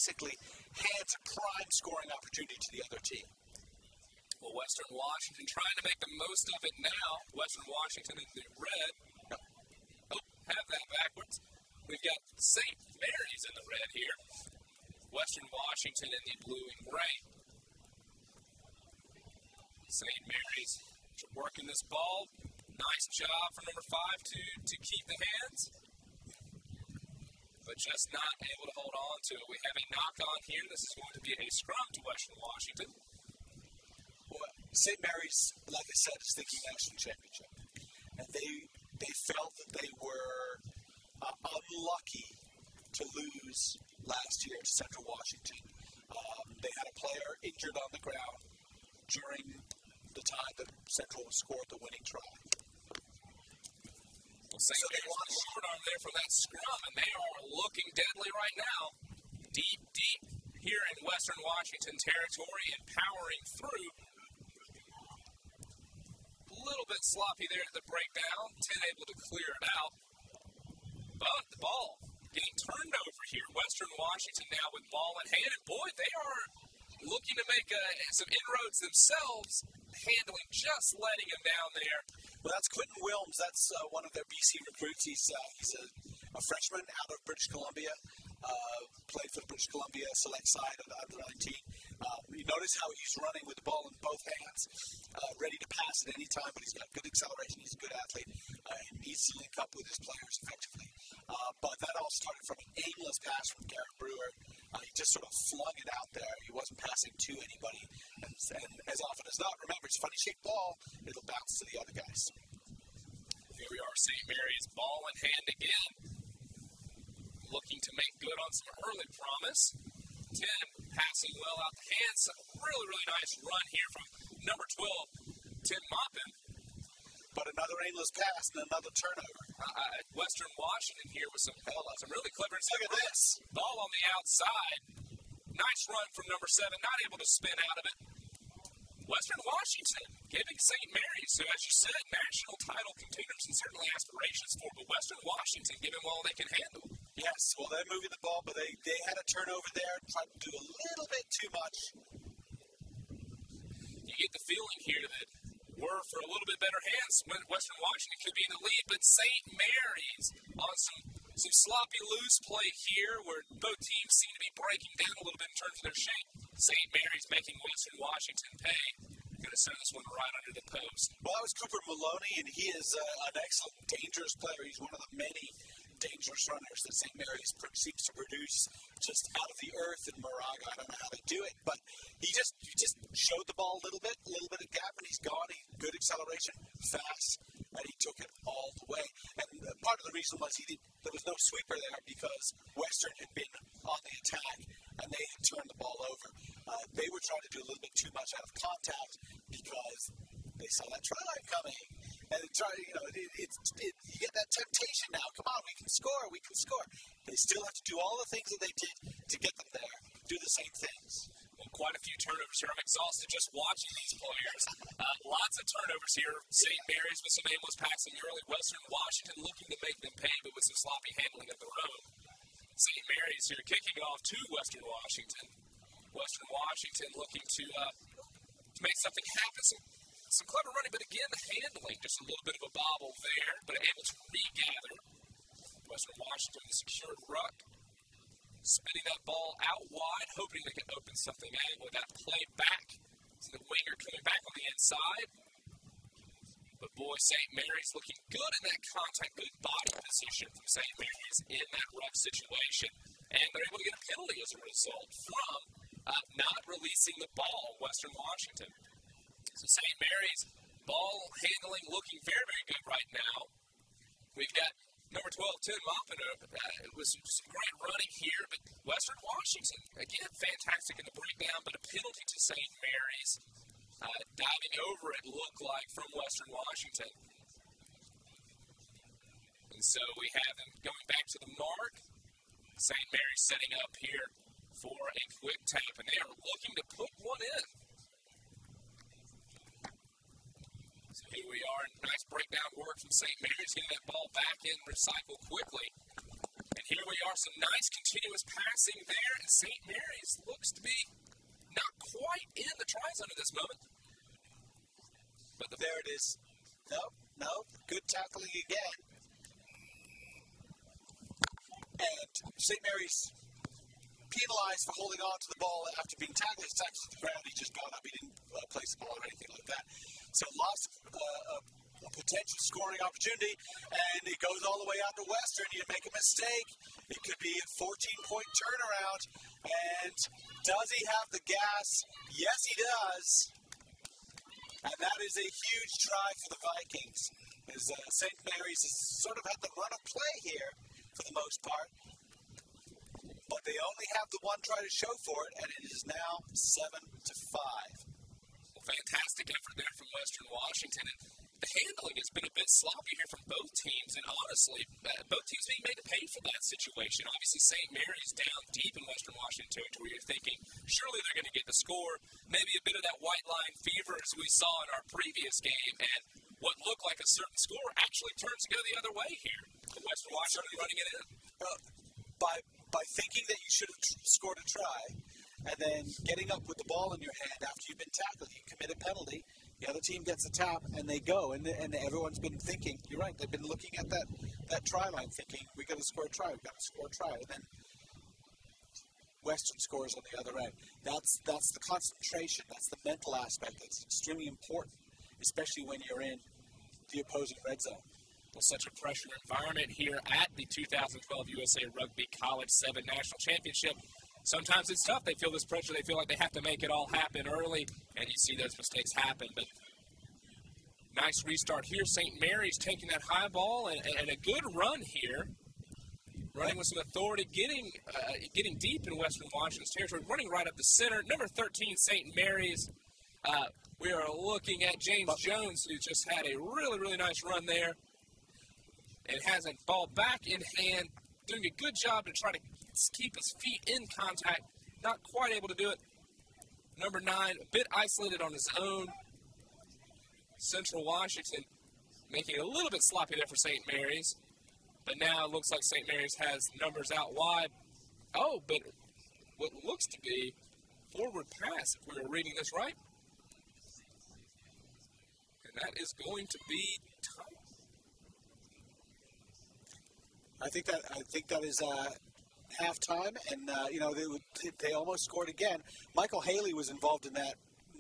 basically hands a prime scoring opportunity to the other team. Well, Western Washington trying to make the most of it now. Western Washington in the red. Oh, have that backwards. We've got St. Mary's in the red here. Western Washington in the blue and gray. St. Mary's working this ball. Nice job from number 5 to keep the hands. But just not able to hold on to it. We have a knock on here. This is going to be a scrum to Western Washington. Well, St. Mary's, like I said, is thinking national championship. And they felt that they were unlucky to lose last year to Central Washington. They had a player injured on the ground during the time that Central scored the winning try. Well, St. Mary's on the short arm there for that scrum, and they are looking deadly right now. Deep here in Western Washington territory and powering through. A little bit sloppy there at the breakdown. 10 able to clear it out. But the ball getting turned over here. Western Washington now with ball in hand. And boy, they are looking to make some inroads themselves. Handling, just letting him down there. Well, that's Quentin Wilms. That's one of their BC recruits. He's a freshman out of British Columbia. Played for the British Columbia select side of the under 19. You notice how he's running with the ball in both hands, ready to pass at any time, but he's got good acceleration. He's a good athlete. He needs to link up with his players effectively. But that all started from an aimless pass from Garrett Brewer. He just sort of flung it out there. He wasn't passing to anybody. And as often as not, remember, it's a funny-shaped ball. It'll bounce to the other guys. Here we are, St. Mary's ball in hand again. Looking to make good on some early promise. 10 passing well out the hands. A really, really nice run here from number 12, Tim Maupin. But another aimless pass and another turnover. Western Washington here with some really clever. Look at this. Ball on the outside. Nice run from number 7. Not able to spin out of it. Western Washington giving St. Mary's, who, as you said, national title contenders and certainly aspirations for, but Western Washington giving all they can handle. Yes, well, they're moving the ball, but they had a turnover there, tried to do a little bit too much. You get the feeling here that we're for a little bit better hands. Western Washington could be in the lead, but St. Mary's on some sloppy loose play here where both teams seem to be breaking down a little bit in terms of their shape. St. Mary's making Western Washington pay. Going to send this one right under the post. Well, that was Cooper Maloney, and he is an excellent, dangerous player. He's one of the many dangerous runners that St. Mary's seems to produce just out of the earth in Moraga. I don't know how they do it, but he just showed the ball a little bit of gap, and he's gone. Good acceleration, fast, and he took it all the way. And part of the reason was there was no sweeper there because Western had been on the attack, and they had turned the ball over. They were trying to do a little bit too much out of contact because they saw that try line coming. And you get that temptation now. Come on, we can score. They still have to do all the things that they did to get them there. Do the same things. Well, quite a few turnovers here. I'm exhausted just watching these players. Lots of turnovers here. St. Mary's with some aimless passing early. Western Washington looking to make them pay, but with some sloppy handling of their own. St. Mary's here kicking off to Western Washington. Western Washington looking to make something happen. Some clever running, but again, the handling, just a little bit of a bobble there, but able to regather. Western Washington with a secured ruck. Spinning that ball out wide, hoping they can open something out with that play back to the winger coming back on the inside. But boy, St. Mary's looking good in that contact, good body position from St. Mary's in that rough situation. And they're able to get a penalty as a result from not releasing the ball, Western Washington. So St. Mary's ball handling looking very, very good right now. We've got number 12, Tim Maupin. It was some great running here, but Western Washington, again, fantastic in the breakdown, but a penalty to St. Mary's. Diving over it looked like from Western Washington. And so we have them going back to the mark. St. Mary's setting up here for a quick tap, and they are looking to put one in. So here we are, nice breakdown work from St. Mary's, getting that ball back in, recycle quickly. And here we are, some nice continuous passing there, and St. Mary's looks to be not quite in the try zone at this moment. But there it is. No, good tackling again. And St. Mary's penalized for holding on to the ball after being tackled. He's tackled to the ground. He just got up. He didn't place the ball or anything like that. So lost a potential scoring opportunity, and it goes all the way out to Western. You make a mistake, it could be a 14-point turnaround. And does he have the gas? Yes, he does. And that is a huge try for the Vikings, as St. Mary's has sort of had the run of play here for the most part. But they only have the one try to show for it, and it is now 7-5. Well, fantastic effort there from Western Washington. And the handling has been a bit sloppy here from both teams, and honestly, both teams being made to pay for that situation. Obviously, St. Mary's down deep in Western Washington territory. You're thinking, surely they're going to get the score. Maybe a bit of that white line fever as we saw in our previous game, and what looked like a certain score actually turns to go the other way here. Western Washington running it in. By thinking that you should have scored a try, and then getting up with the ball in your hand after you've been tackled, you commit a penalty. The other team gets a tap, and they go. And everyone's been thinking, you're right, they've been looking at that try line thinking, we've got to score a try, And then Western scores on the other end. That's the concentration. That's the mental aspect. That's extremely important, especially when you're in the opposing red zone. Well, such a pressure environment here at the 2012 USA Rugby College 7 National Championship. Sometimes it's tough. They feel this pressure. They feel like they have to make it all happen early, and you see those mistakes happen. But nice restart here. St. Mary's taking that high ball and a good run here, running with some authority, getting deep in Western Washington's territory, running right up the center. Number 13, St. Mary's. We are looking at James Jones, who just had a really, really nice run there. And has a ball back in hand, doing a good job to try to keep his feet in contact. Not quite able to do it. Number 9, a bit isolated on his own. Central Washington making it a little bit sloppy there for St. Mary's. But now it looks like St. Mary's has numbers out wide. Oh, but what looks to be forward pass, if we were reading this right. And that is going to be time. I think that is halftime, and they almost scored again. Michael Haley was involved in that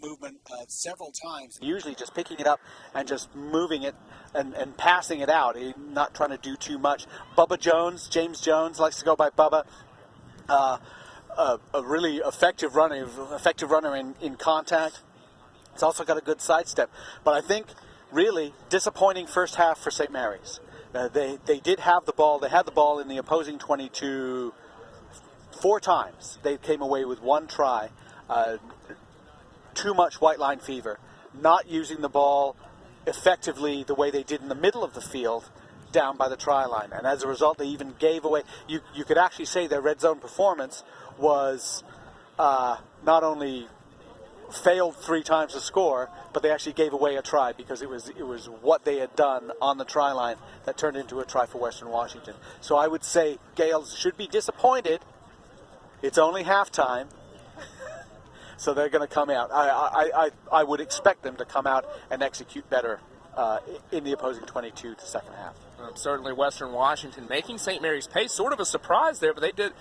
movement several times. Usually just picking it up and just moving it and passing it out, not trying to do too much. James Jones likes to go by Bubba. A really effective runner in contact. It's also got a good sidestep. But I think really disappointing first half for St. Mary's. They did have the ball. They had the ball in the opposing 22 4 times. They came away with 1 try. Too much white line fever. Not using the ball effectively the way they did in the middle of the field down by the try line. And as a result, they even gave away. You could actually say their red zone performance was not only failed 3 times to score, but they actually gave away a try because it was what they had done on the try line that turned into a try for Western Washington. So I would say Gales should be disappointed. It's only halftime, so they're going to come out. I would expect them to come out and execute better in the opposing 22 the second half. Certainly Western Washington making St. Mary's pay. Sort of a surprise there, but they did,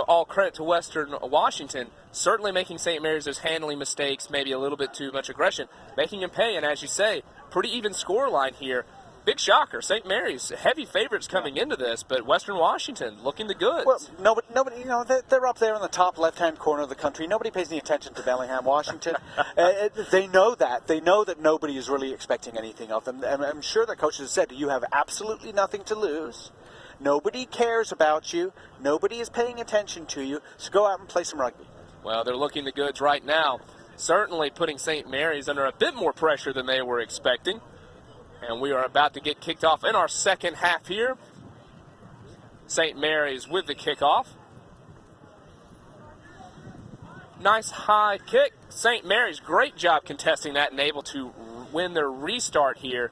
all credit to Western Washington. Certainly making St. Mary's those handling mistakes, maybe a little bit too much aggression, making him pay. And as you say, pretty even score line here. Big shocker. St. Mary's, heavy favorites coming into this, but Western Washington looking the goods. Well, nobody, they're up there in the top left-hand corner of the country. Nobody pays any attention to Bellingham, Washington. They know that. They know that nobody is really expecting anything of them. And I'm sure that coaches have said, you have absolutely nothing to lose. Nobody cares about you. Nobody is paying attention to you. So go out and play some rugby. Well, they're looking the goods right now. Certainly putting St. Mary's under a bit more pressure than they were expecting. And we are about to get kicked off in our second half here. St. Mary's with the kickoff. Nice high kick. St. Mary's, great job contesting that and able to win their restart here.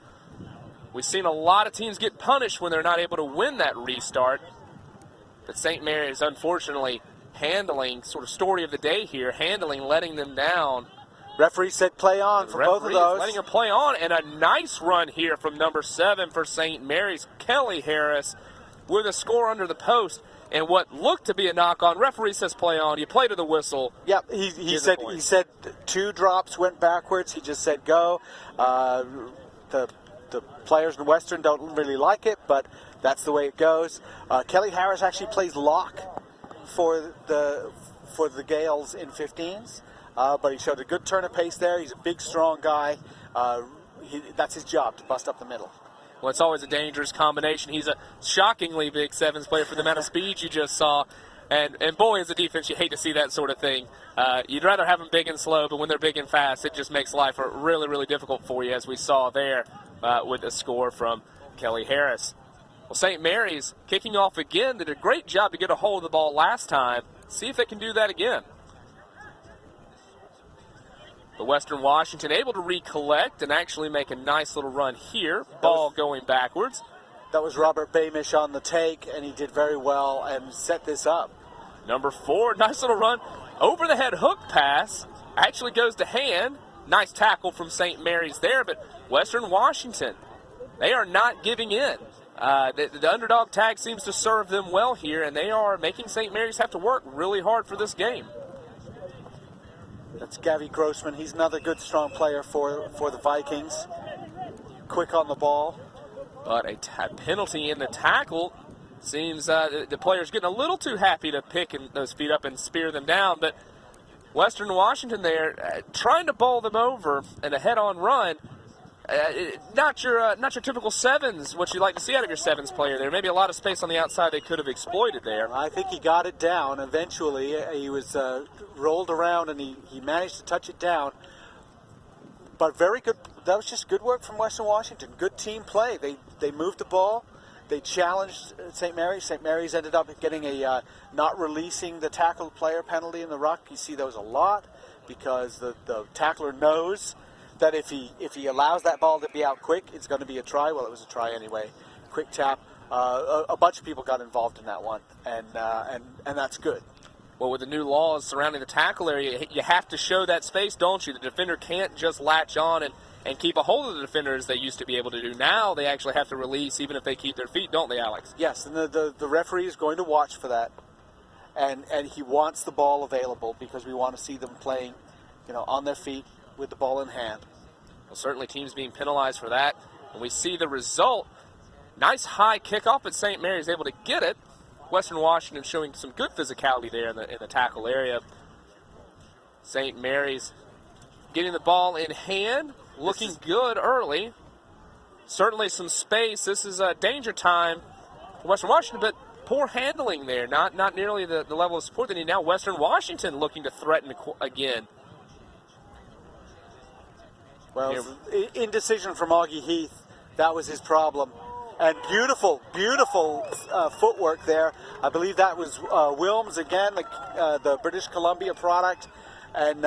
We've seen a lot of teams get punished when they're not able to win that restart. But St. Mary's, unfortunately, handling, sort of story of the day here, letting them down. Referee said play on for both of those. Letting them play on, and a nice run here from number 7 for St. Mary's, Kelly Harris, with a score under the post. And what looked to be a knock on, referee says play on. You play to the whistle. Yep, he said 2 drops went backwards. He just said go. The players in Western don't really like it, but that's the way it goes. Kelly Harris actually plays lock for the Gales in 15s. But he showed a good turn of pace there. He's a big, strong guy. That's his job, to bust up the middle. Well, it's always a dangerous combination. He's a shockingly big sevens player for the amount of speed you just saw. And boy, as a defense, you hate to see that sort of thing. You'd rather have them big and slow, but when they're big and fast, it just makes life really, really difficult for you, as we saw there with the score from Kelly Harris. Well, St. Mary's kicking off again. Did a great job to get a hold of the ball last time. See if they can do that again. The Western Washington able to recollect and actually make a nice little run here. Ball going backwards. That was Robert Bamish on the take, and he did very well and set this up. Number 4, nice little run. Over the head hook pass. Actually goes to hand. Nice tackle from St. Mary's there, but Western Washington, they are not giving in. The underdog tag seems to serve them well here, and they are making St. Mary's have to work really hard for this game. That's Gavi Grossman. He's another good, strong player for the Vikings. Quick on the ball. But a penalty in the tackle. Seems the player's getting a little too happy to pick those feet up and spear them down. But Western Washington there trying to bowl them over and a head-on run. Not your typical sevens, what you like to see out of your sevens player there. Maybe a lot of space on the outside they could have exploited there. I think he got it down eventually. He was rolled around and he managed to touch it down. But very good. That was just good work from Western Washington. Good team play. They moved the ball. They challenged St. Mary's. St. Mary's ended up getting a not releasing the tackled player penalty in the ruck. You see those a lot because the tackler knows that if he allows that ball to be out quick, it's going to be a try. Well, it was a try anyway. Quick tap. A bunch of people got involved in that one, and that's good. Well, with the new laws surrounding the tackle area, you have to show that space, don't you? The defender can't just latch on and keep a hold of the defender as they used to be able to do. Now they actually have to release even if they keep their feet, don't they, Alex? Yes, and the referee is going to watch for that, and he wants the ball available because we want to see them playing, on their feet with the ball in hand. Well, certainly teams being penalized for that, and we see the result. Nice high kickoff, but St. Mary's able to get it. Western Washington showing some good physicality there in the tackle area. St. Mary's getting the ball in hand, looking good early. Certainly some space. This is a danger time for Western Washington, but poor handling there. Not nearly the level of support they need now. Western Washington looking to threaten again. Well, indecision from Augie Heath. That was his problem. And beautiful footwork there. I believe that was Wilms again, the British Columbia product. And,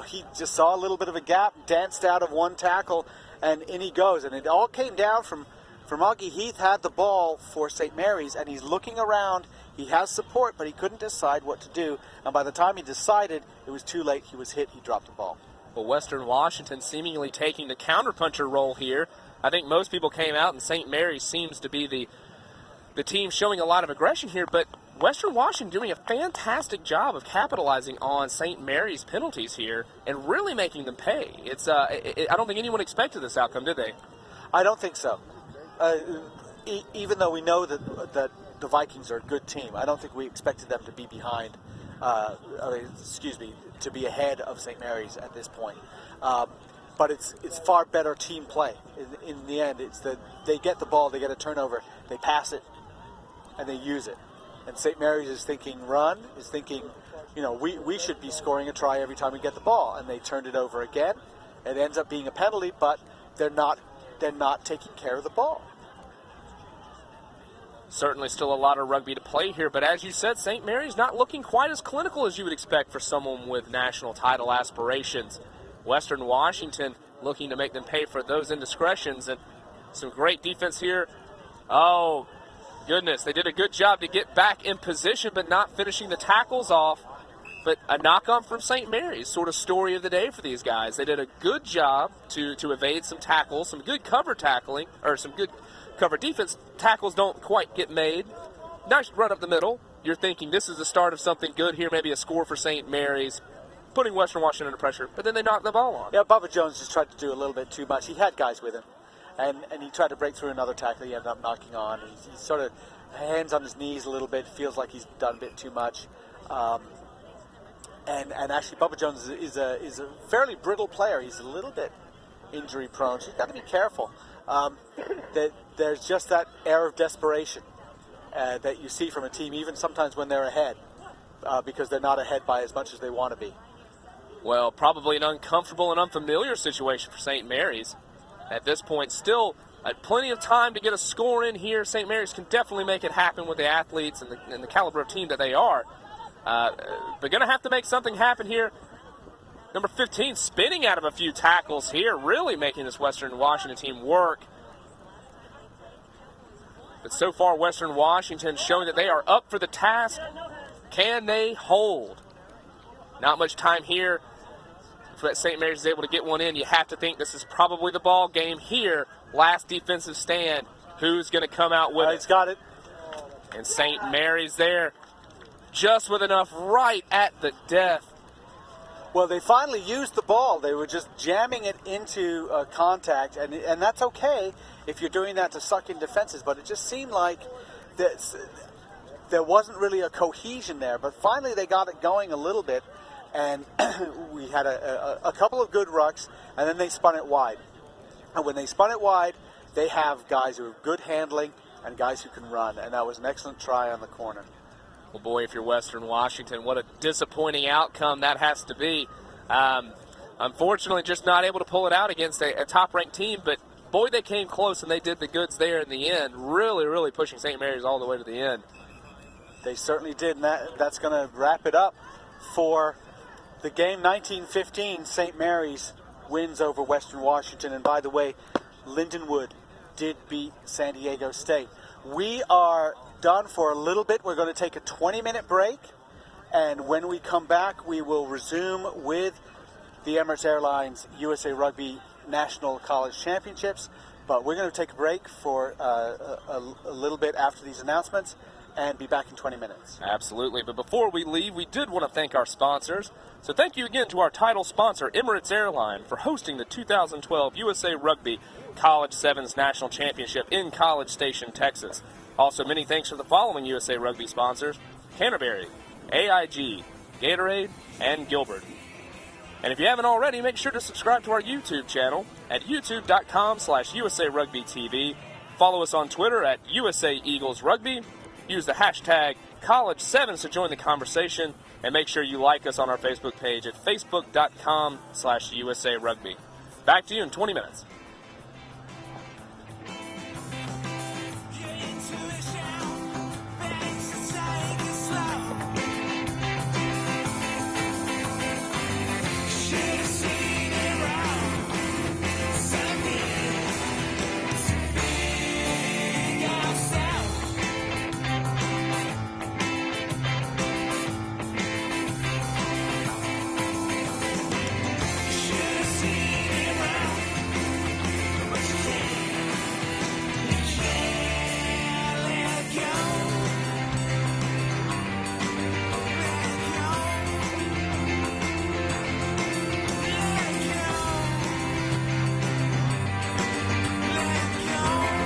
he just saw a little bit of a gap, danced out of one tackle, and in he goes. And it all came down from Augie Heath had the ball for St. Mary's, and he's looking around. He has support, but he couldn't decide what to do. And by the time he decided, it was too late. He was hit. He dropped the ball. Well, Western Washington seemingly taking the counterpuncher role here. I think most people came out, and St. Mary's seems to be the team showing a lot of aggression here, but Western Washington doing a fantastic job of capitalizing on St. Mary's penalties here and really making them pay. I don't think anyone expected this outcome, did they? I don't think so. Even though we know that the Vikings are a good team, I don't think we expected them to be behind. To be ahead of St. Mary's at this point. But it's far better team play. In the end, it's that they get the ball, they get a turnover, they pass it, and they use it. And St. Mary's is thinking run, is thinking, we should be scoring a try every time we get the ball. And they turned it over again. It ends up being a penalty, but they're not taking care of the ball. Certainly still a lot of rugby to play here, but as you said, St. Mary's not looking quite as clinical as you would expect for someone with national title aspirations. Western Washington looking to make them pay for those indiscretions, and some great defense here. Oh, goodness, they did a good job to get back in position, but not finishing the tackles off. But a knock-on from St. Mary's, sort of story of the day for these guys. They did a good job to evade some tackles, some good cover tackling, or some good cover defense. Tackles don't quite get made. Nice run up the middle. You're thinking this is the start of something good here, maybe a score for St. Mary's, putting Western Washington under pressure. But then they knocked the ball on. Yeah, Bubba Jones just tried to do a little bit too much. He had guys with him, and he tried to break through another tackle he ended up knocking on. He's sort of hands on his knees a little bit, feels like he's done a bit too much. And actually, Bubba Jones is a fairly brittle player. He's a little bit injury prone. So you've got to be careful. There's just that air of desperation that you see from a team, even sometimes when they're ahead, because they're not ahead by as much as they want to be. Well, probably an uncomfortable and unfamiliar situation for St. Mary's. At this point, still plenty of time to get a score in here. St. Mary's can definitely make it happen with the athletes and the caliber of team that they are. They're going to have to make something happen here. Number 15 spinning out of a few tackles here, really making this Western Washington team work. But so far, Western Washington showing that they are up for the task. Can they hold? Not much time here. If St. Mary's is able to get one in, you have to think this is probably the ball game here. Last defensive stand. Who's going to come out with it? He's got it. And St. Mary's there, just with enough right at the death. Well, they finally used the ball. They were just jamming it into contact, and that's okay if you're doing that to suck in defenses, but it just seemed like there wasn't really a cohesion there. But finally they got it going a little bit, and we had a couple of good rucks, and then they spun it wide. And when they spun it wide, they have guys who have good handling and guys who can run, and that was an excellent try on the corner. Well, boy, if you're Western Washington, what a disappointing outcome that has to be. Unfortunately, just not able to pull it out against a top-ranked team, but boy, they came close, and they did the goods there in the end, really, really pushing St. Mary's all the way to the end. They certainly did, and that's going to wrap it up for the game. 1915, St. Mary's wins over Western Washington, and by the way, Lindenwood did beat San Diego State. We are done for a little bit. We're going to take a 20-minute break, and when we come back, we will resume with the Emirates Airlines USA Rugby National College Championships. But we're going to take a break for a little bit after these announcements and be back in 20 minutes. Absolutely. But before we leave, we did want to thank our sponsors. So thank you again to our title sponsor, Emirates Airline, for hosting the 2012 USA Rugby College Sevens National Championship in College Station, Texas. Also, many thanks to the following USA Rugby sponsors: Canterbury, AIG, Gatorade, and Gilbert. And if you haven't already, make sure to subscribe to our YouTube channel at youtube.com/USA Rugby TV. Follow us on Twitter at USA Eagles Rugby. Use the hashtag College7s to join the conversation. And make sure you like us on our Facebook page at facebook.com/USA Rugby. Back to you in 20 minutes.